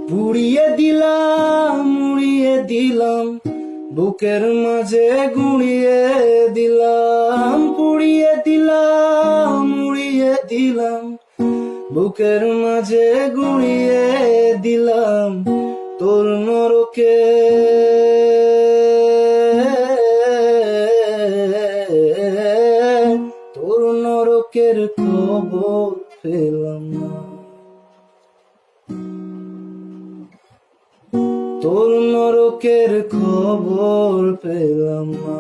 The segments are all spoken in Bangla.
পুড়িয়ে দিলাম উড়িয়ে দিলাম বুকের মাঝে গুঁড়িয়ে দিলাম, পুড়িয়ে দিলাম উড়িয়ে দিলাম বুকের মাঝে গুঁড়িয়ে দিলাম তোর নরকে। তোর নরকের খবর পেলাম না, তোর নরকের খবর পেলাম না,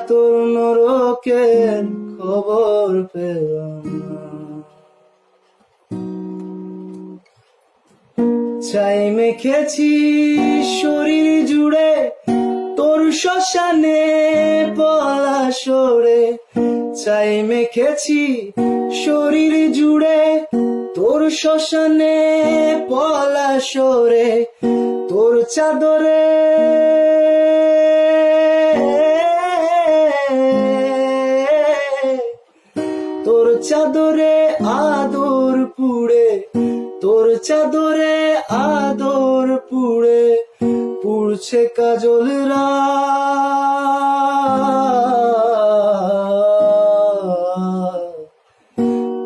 তোর নরকের খবর পেলাম না। ছাই মেখেছি শরীর জুড়ে তোর শ্মশানে পলাশরে, ছাই মেখেছি শরীর জুড়ে তোর শ্মশানে পলাশরে, তোর চাদরে তোর চাদরে আদর পুড়ে, তোর চাদরে আদর পুড়ে পুড়ছে কাজলরা।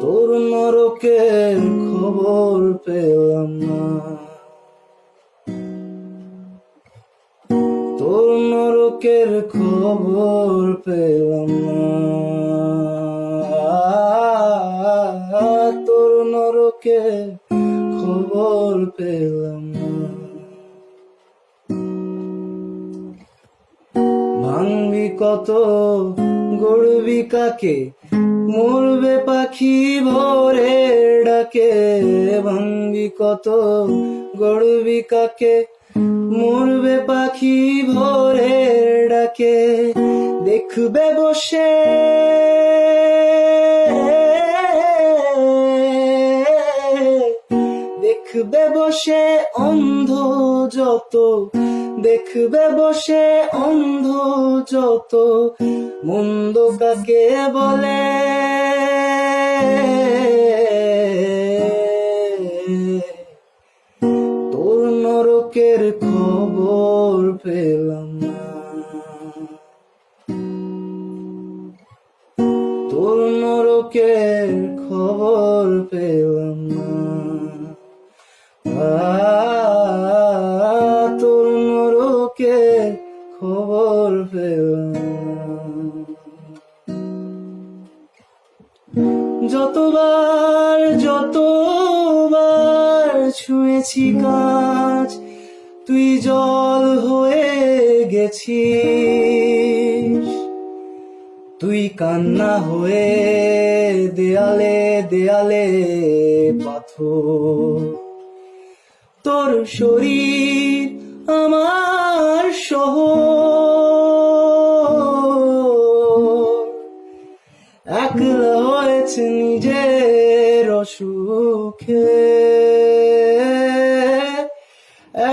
তোর নরকের খবর পেলাম না, তোর নরকের খবর পেলাম না, তোর নরকের খবর পেলাম না। ভাঙবি কত গড়বি কাকে, মরবে পাখি ভোরে ডাকে, ভাঙবি কত গড়বি কাকে, মরবে পাখি ভোরে ডাকে, দেখবে বসে দেখবে বসে অন্ধ যত, দেখবে বসে অন্ধ যত, মন্দ কাকে বলে তোর নরকের খবর পেলাম না, তোর নরকের খবর পেলাম না, তোর নরকের খবর পেলাম না। যতবার ছুঁয়েছি কাঁচ তুই জল হয়ে গেছিস, তুই কান্না হয়ে দেয়ালে দেয়ালে পাথর, তোর শরীর আমার শহর, একলা হয়েছে নিজের অসুখে,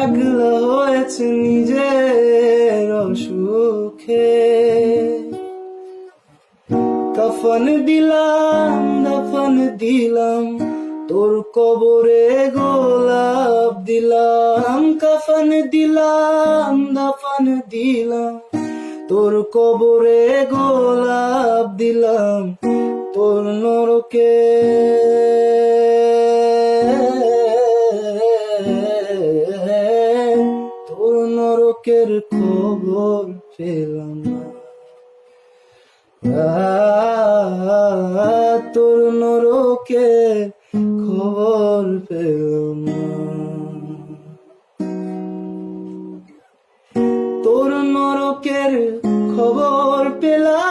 একলা হয়েছে নিজের অসুখে। কাফন দিলাম দাফন দিলাম তোর কবরে গোলাপ দিলাম, কাফন দিলাম দাফন দিলাম তোর কবরে গোলাপ দিলাম, তোর নরকে তোর নরকের খবর পেলাম না, তোর নরকের খবর পেলাম না, তোর নরকের খবর পেলাম।